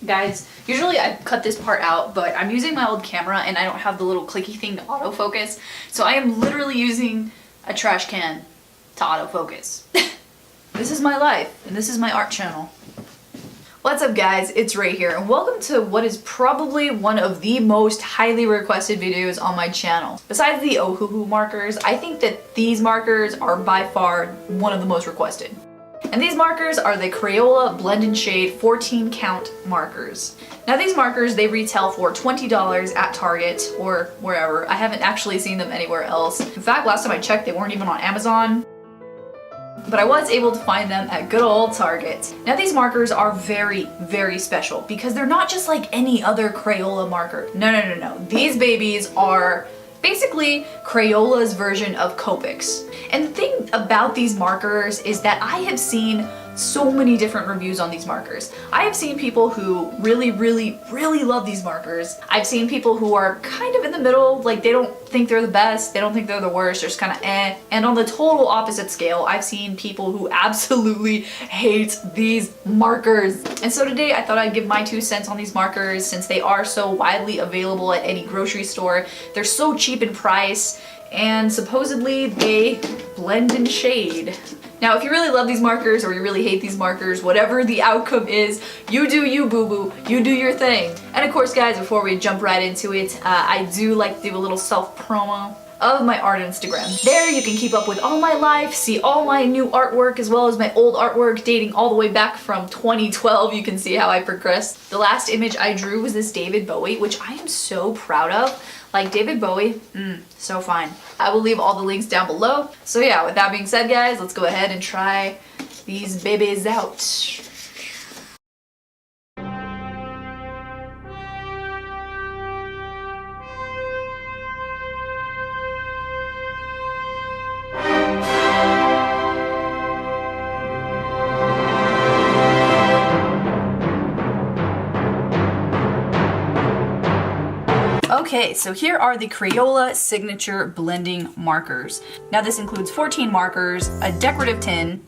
Guys, usually I cut this part out, but I'm using my old camera and I don't have the little clicky thing to autofocus. So I am literally using a trash can to autofocus. This is my life and this is my art channel. What's up guys, it's Ray here and welcome to what is probably one of the most highly requested videos on my channel. Besides the Ohuhu markers, I think that these markers are by far one of the most requested. And these markers are the Crayola Blend and Shade 14 count markers. Now these markers, they retail for $20 at Target or wherever. I haven't actually seen them anywhere else. In fact, last time I checked, they weren't even on Amazon. But I was able to find them at good old Target. Now these markers are very, very special because they're not just like any other Crayola marker. No. These babies are basically Crayola's version of Copics. And the thing about these markers is that I have seen so many different reviews on these markers. I have seen people who really love these markers. I've seen people who are kind of in the middle, like they don't think they're the best, they don't think they're the worst, they're just kind of eh. And on the total opposite scale, I've seen people who absolutely hate these markers. And so today I thought I'd give my 2 cents on these markers since they are so widely available at any grocery store. They're so cheap in price and supposedly they blend and shade. Now, if you really love these markers or you really hate these markers, whatever the outcome is, you do you, boo-boo. You do your thing. And of course, guys, before we jump right into it, I do like to do a little self-promo of my art Instagram. There you can keep up with all my life, see all my new artwork as well as my old artwork dating all the way back from 2012. You can see how I progressed. The last image I drew was this David Bowie, which I am so proud of. Like David Bowie, so fine. I will leave all the links down below. So yeah, with that being said guys, let's go ahead and try these babies out. Okay, so here are the Crayola Signature Blending Markers. Now this includes 14 markers, a decorative tin,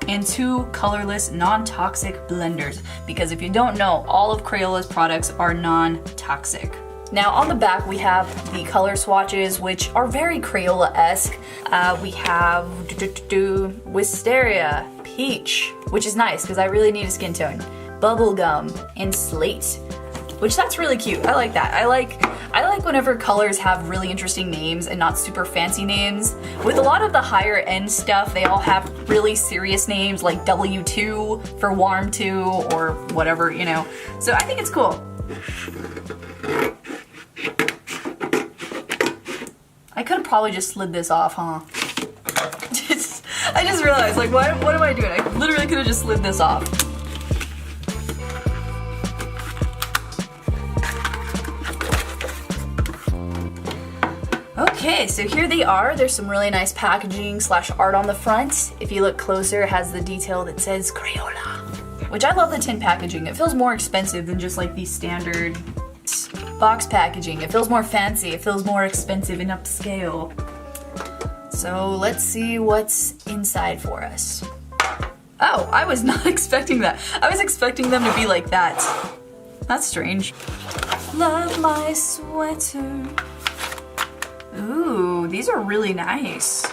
and 2 colorless non-toxic blenders. Because if you don't know, all of Crayola's products are non-toxic. Now on the back we have the color swatches, which are very Crayola-esque. We have Wisteria, Peach, which is nice because I really need a skin tone, Bubblegum, and Slate. Which that's really cute. I like that. I like whenever colors have really interesting names and not super fancy names. With a lot of the higher end stuff, they all have really serious names like W2 for Warm 2 or whatever, you know. So I think it's cool. I could have probably just slid this off, huh? I just realized, like, what am I doing? I literally could have just slid this off. Okay, so here they are. There's some really nice packaging / art on the front. If you look closer, it has the detail that says Crayola, which I love the tin packaging. It feels more expensive than just like the standard box packaging. It feels more fancy. It feels more expensive and upscale. So let's see what's inside for us. Oh, I was not expecting that. I was expecting them to be like that. That's strange. Love my sweater. Ooh, these are really nice.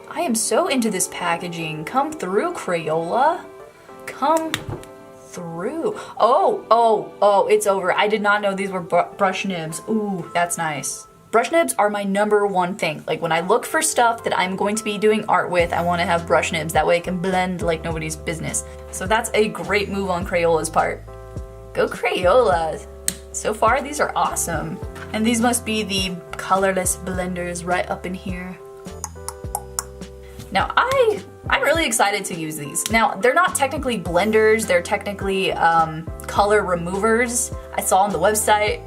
I am so into this packaging. Come through, Crayola. Come through. Oh, it's over. I did not know these were brush nibs. Ooh, that's nice. Brush nibs are my #1 thing. Like when I look for stuff that I'm going to be doing art with, I want to have brush nibs. That way it can blend like nobody's business. So that's a great move on Crayola's part. Go Crayola. So far, these are awesome. And these must be the colorless blenders right up in here. Now, I'm really excited to use these. Now, they're not technically blenders, they're technically color removers. I saw on the website.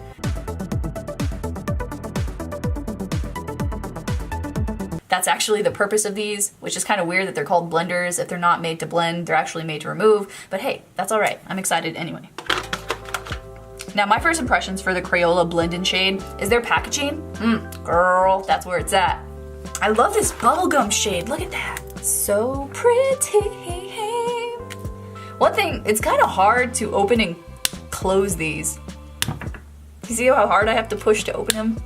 That's actually the purpose of these, which is kind of weird that they're called blenders. If they're not made to blend, they're actually made to remove. But hey, that's all right. I'm excited anyway. Now my first impressions for the Crayola Blend and Shade is their packaging. Girl, that's where it's at. I love this bubblegum shade, look at that. So pretty. One thing, it's kind of hard to open and close these. You see how hard I have to push to open them?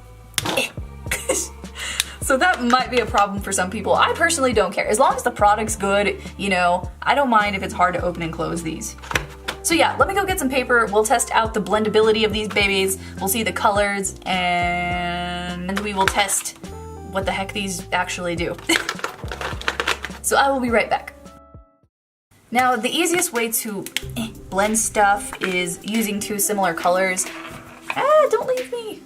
So that might be a problem for some people. I personally don't care. As long as the product's good, you know, I don't mind if it's hard to open and close these. So yeah, let me go get some paper. We'll test out the blendability of these babies. We'll see the colors, and we will test what the heck these actually do. So I will be right back. Now, the easiest way to blend stuff is using two similar colors. Don't leave me.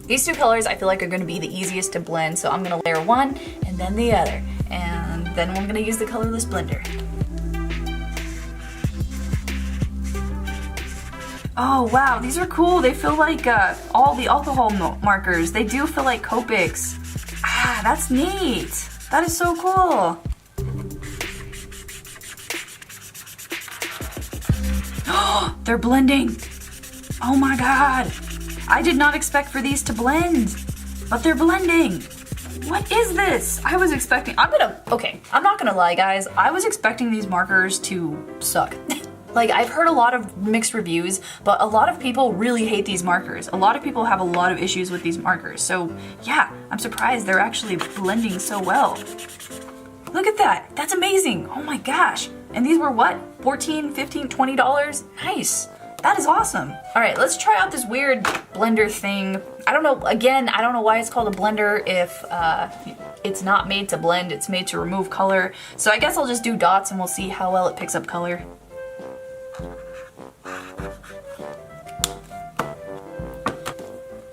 These two colors I feel like are gonna be the easiest to blend, so I'm gonna layer one and then the other. And then I'm gonna use the colorless blender. Oh wow, these are cool. They feel like all the alcohol markers. They do feel like Copics. Ah, that's neat. That is so cool. Oh, they're blending. Oh my god. I did not expect for these to blend, but they're blending. What is this? I was expecting, I'm not gonna lie guys, I was expecting these markers to suck. Like, I've heard a lot of mixed reviews, but a lot of people really hate these markers. A lot of people have a lot of issues with these markers. So yeah, I'm surprised they're actually blending so well. Look at that, that's amazing. Oh my gosh. And these were what? $14, $15, $20? Nice. That is awesome. All right, let's try out this weird blender thing. I don't know, again, I don't know why it's called a blender if it's not made to blend, it's made to remove color. So I guess I'll just do dots and we'll see how well it picks up color.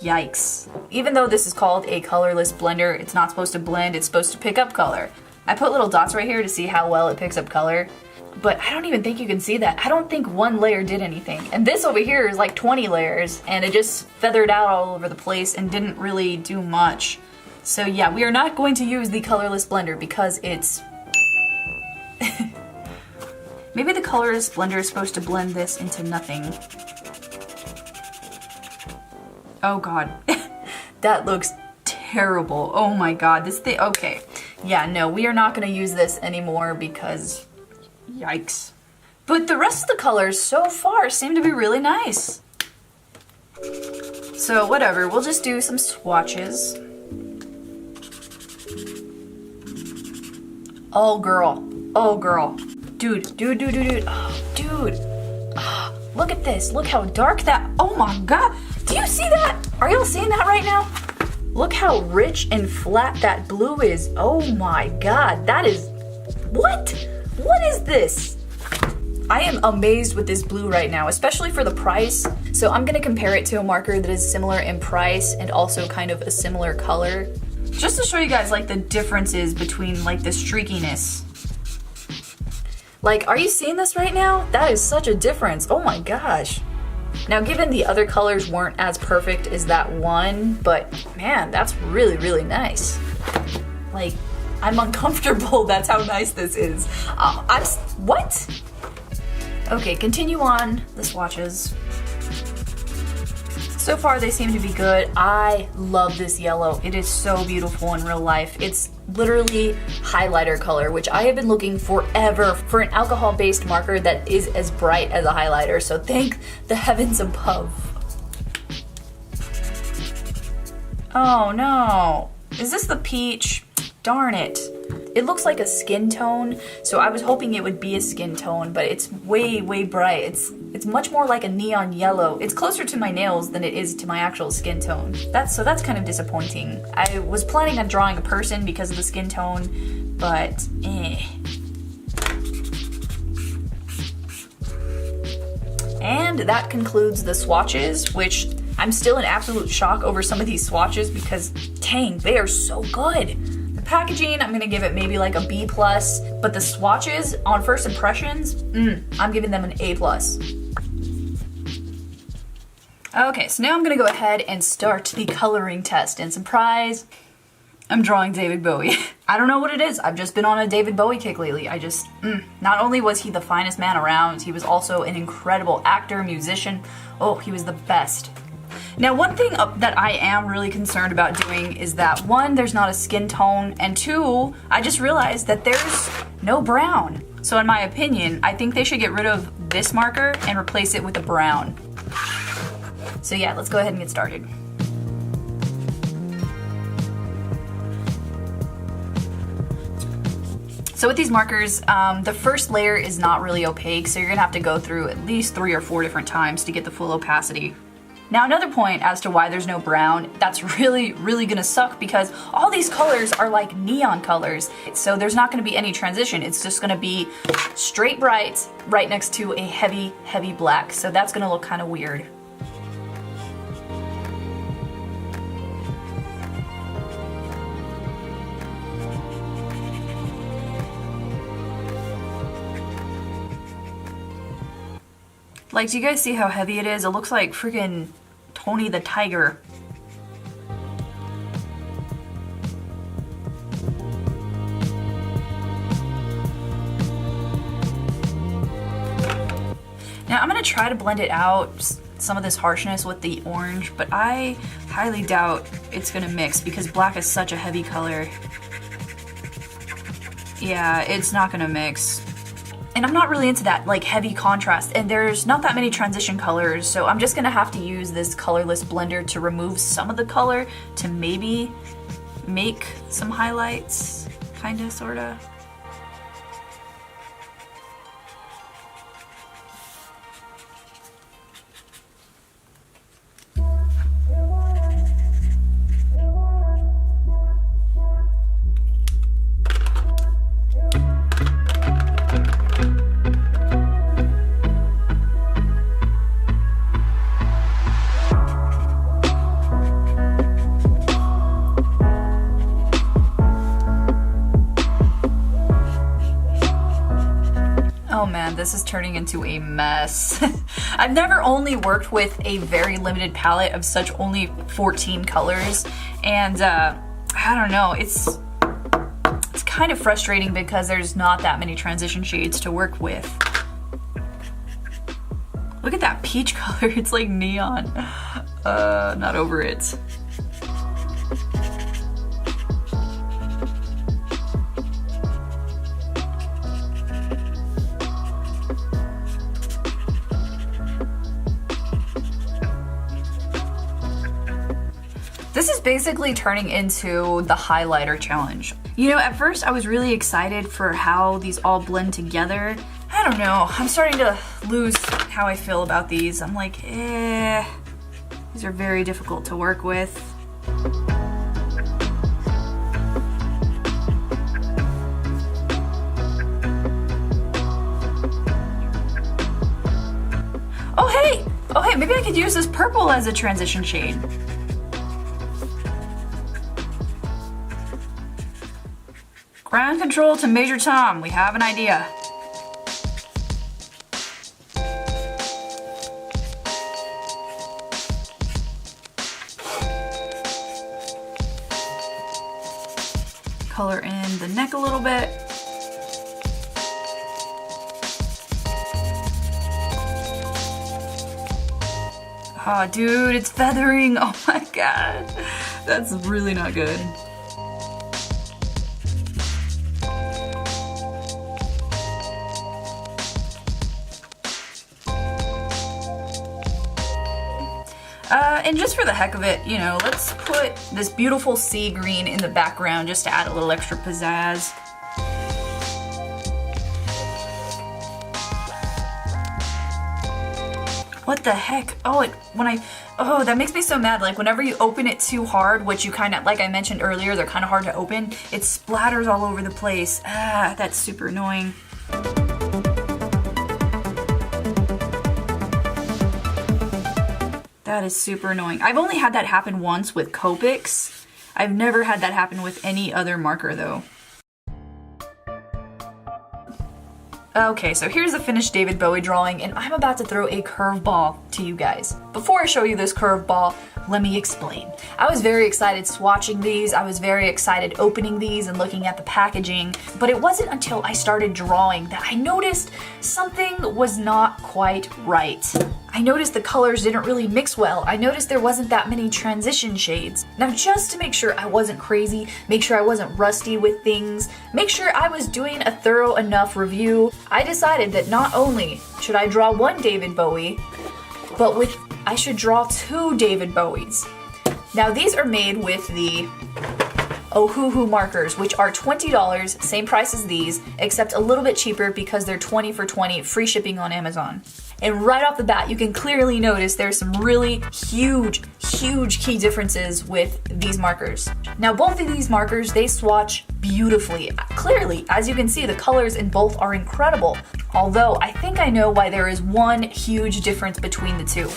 Yikes. Even though this is called a colorless blender, it's not supposed to blend, it's supposed to pick up color. I put little dots right here to see how well it picks up color, but I don't even think you can see that. I don't think one layer did anything. And this over here is like 20 layers, and it just feathered out all over the place and didn't really do much. So yeah, we are not going to use the colorless blender because it's... Maybe the colorless blender is supposed to blend this into nothing. Oh god, that looks terrible. Oh my god, this thing, okay. Yeah, no, we are not gonna use this anymore because, yikes. But the rest of the colors so far seem to be really nice. So whatever, we'll just do some swatches. Oh girl, oh girl. Dude. Oh, dude. Oh, look at this, look how dark that, oh my god. Do you see that? Are y'all seeing that right now? Look how rich and flat that blue is. Oh my god, that is... What? What is this? I am amazed with this blue right now, especially for the price. So I'm gonna compare it to a marker that is similar in price and also kind of a similar color. Just to show you guys like the differences between like the streakiness. Like, are you seeing this right now? That is such a difference. Oh my gosh. Now, given the other colors weren't as perfect as that one, but man, that's really, really nice. Like, I'm uncomfortable. That's how nice this is. What? Okay, continue on the swatches. So far, they seem to be good. I love this yellow. It is so beautiful in real life. It's literally highlighter color, which I have been looking forever for an alcohol-based marker that is as bright as a highlighter. So thank the heavens above. Oh no. Is this the peach? Darn it. It looks like a skin tone, so I was hoping it would be a skin tone, but it's way, way bright. It's much more like a neon yellow. It's closer to my nails than it is to my actual skin tone. That's kind of disappointing. I was planning on drawing a person because of the skin tone, but And that concludes the swatches, which I'm still in absolute shock over some of these swatches because dang, they are so good. Packaging, I'm gonna give it maybe like a B+, but the swatches on first impressions, I'm giving them an A+. Okay, so now I'm gonna go ahead and start the coloring test, and surprise, I'm drawing David Bowie. I don't know what it is, I've just been on a David Bowie kick lately. Not only was he the finest man around, he was also an incredible actor, musician. Oh, he was the best. Now, one thing that I am really concerned about doing is that one, there's not a skin tone, and two, I just realized that there's no brown. So in my opinion, I think they should get rid of this marker and replace it with a brown. So yeah, let's go ahead and get started. So with these markers, the first layer is not really opaque, so you're gonna have to go through at least 3 or 4 different times to get the full opacity. Now another point as to why there's no brown, that's really gonna suck because all these colors are like neon colors. So there's not gonna be any transition. It's just gonna be straight bright right next to a heavy black. So that's gonna look kind of weird. Like, do you guys see how heavy it is? It looks like freaking Tony the Tiger. Now I'm gonna try to blend it out, some of this harshness with the orange, but I highly doubt it's gonna mix because black is such a heavy color. Yeah, it's not gonna mix. And I'm not really into that like heavy contrast, and there's not that many transition colors, so I'm just gonna have to use this colorless blender to remove some of the color to maybe make some highlights, kinda, sorta. Oh man, this is turning into a mess. I've never only worked with a very limited palette of such only 14 colors, and I don't know, it's kind of frustrating because there's not that many transition shades to work with. Look at that peach color, it's like neon. Not over it. This is basically turning into the highlighter challenge. You know, at first I was really excited for how these all blend together. I don't know, I'm starting to lose how I feel about these. I'm like, these are very difficult to work with. Oh hey, maybe I could use this purple as a transition shade. Ground control to Major Tom, we have an idea. Color in the neck a little bit. Oh dude, it's feathering, oh my god. That's really not good. And just for the heck of it, you know, let's put this beautiful sea green in the background just to add a little extra pizzazz. What the heck? Oh, that makes me so mad. Like whenever you open it too hard, which you kind of, like I mentioned earlier, they're kind of hard to open, it splatters all over the place. Ah, that's super annoying. That is super annoying. I've only had that happen once with Copics. I've never had that happen with any other marker though. Okay, so here's the finished David Bowie drawing, and I'm about to throw a curveball to you guys. Before I show you this curveball, let me explain. I was very excited swatching these, I was very excited opening these and looking at the packaging, but it wasn't until I started drawing that I noticed something was not quite right. I noticed the colors didn't really mix well. I noticed there wasn't that many transition shades. Now just to make sure I wasn't crazy, make sure I wasn't rusty with things, make sure I was doing a thorough enough review, I decided that not only should I draw one David Bowie, but I should draw 2 David Bowies. Now these are made with the Ohuhu markers, which are $20, same price as these, except a little bit cheaper because they're 20 for 20, free shipping on Amazon. And right off the bat, you can clearly notice there's some really huge key differences with these markers. Now both of these markers, they swatch beautifully. Clearly, as you can see, the colors in both are incredible. Although, I think I know why there is one huge difference between the two.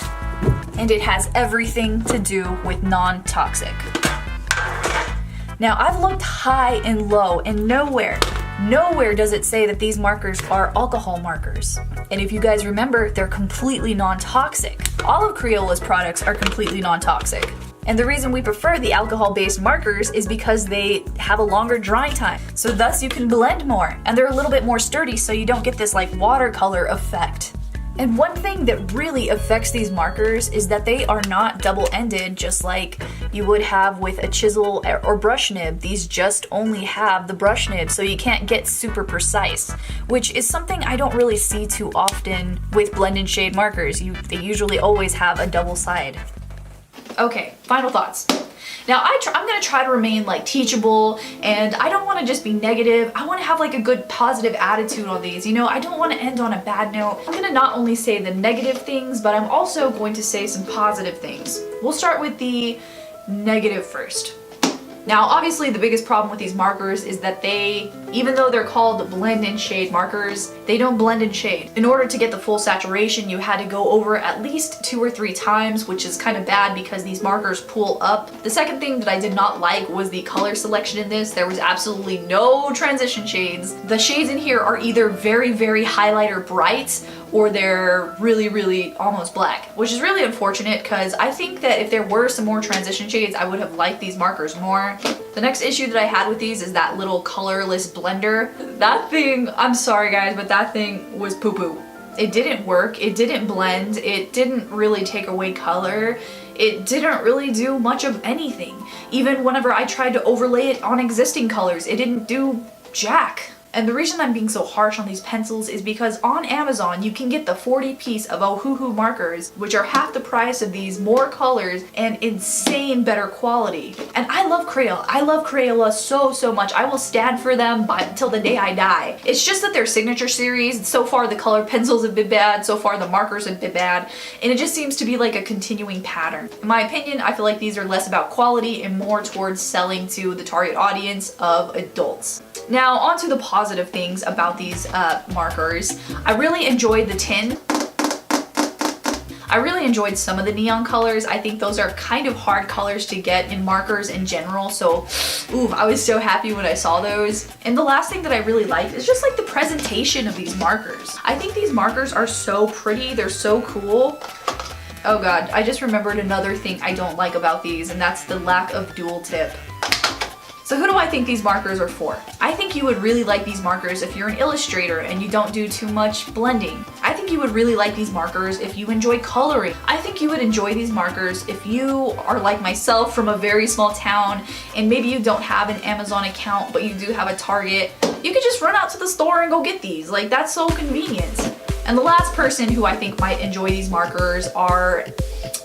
And it has everything to do with non-toxic. Now I've looked high and low and nowhere does it say that these markers are alcohol markers. And if you guys remember, they're completely non-toxic. All of Crayola's products are completely non-toxic. And the reason we prefer the alcohol-based markers is because they have a longer drying time. So thus you can blend more, and they're a little bit more sturdy so you don't get this like watercolor effect. And one thing that really affects these markers is that they are not double-ended just like you would have with a chisel or brush nib. These just only have the brush nib, so you can't get super precise, which is something I don't really see too often with blend and shade markers. They usually always have a double side. Okay, final thoughts. Now I'm gonna try to remain like teachable, and I don't want to just be negative. I want to have like a good positive attitude on these. You know, I don't want to end on a bad note. I'm gonna not only say the negative things, but I'm also going to say some positive things. We'll start with the negative first. Now, obviously the biggest problem with these markers is that they, even though they're called blend and shade markers, they don't blend and shade. In order to get the full saturation, you had to go over at least 2 or 3 times, which is kind of bad because these markers pool up. The second thing that I did not like was the color selection in this. There was absolutely no transition shades. The shades in here are either very highlighter bright, or they're really almost black, which is really unfortunate because I think that if there were some more transition shades, I would have liked these markers more. The next issue that I had with these is that little colorless blender. That thing, I'm sorry guys, but that thing was poo-poo. It didn't work, it didn't blend, it didn't really take away color, it didn't really do much of anything. Even whenever I tried to overlay it on existing colors, it didn't do jack. And the reason I'm being so harsh on these pencils is because on Amazon you can get the 40-piece of Ohuhu markers, which are half the price of these, more colors, and insane better quality. And I love Crayola. I love Crayola so much. I will stand for them till the day I die. It's just that their signature series, so far the color pencils have been bad, so far the markers have been bad, and it just seems to be like a continuing pattern. In my opinion, I feel like these are less about quality and more towards selling to the target audience of adults. Now, on to the positive things about these markers. I really enjoyed the tin. I really enjoyed some of the neon colors. I think those are kind of hard colors to get in markers in general, so ooh, I was so happy when I saw those. And the last thing that I really liked is just like the presentation of these markers. I think these markers are so pretty, they're so cool. Oh god, I just remembered another thing I don't like about these, and that's the lack of dual tip. So who do I think these markers are for? I think you would really like these markers if you're an illustrator and you don't do too much blending. I think you would really like these markers if you enjoy coloring. I think you would enjoy these markers if you are like myself from a very small town and maybe you don't have an Amazon account but you do have a Target. You could just run out to the store and go get these. Like, that's so convenient. And the last person who I think might enjoy these markers are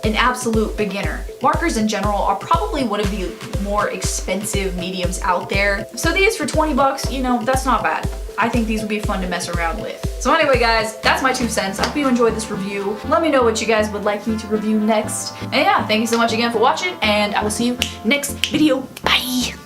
an absolute beginner. Markers in general are probably one of the more expensive mediums out there. So these for 20 bucks, you know, that's not bad. I think these would be fun to mess around with. So anyway guys, that's my 2 cents. I hope you enjoyed this review. Let me know what you guys would like me to review next. And yeah, thank you so much again for watching, and I will see you next video. Bye!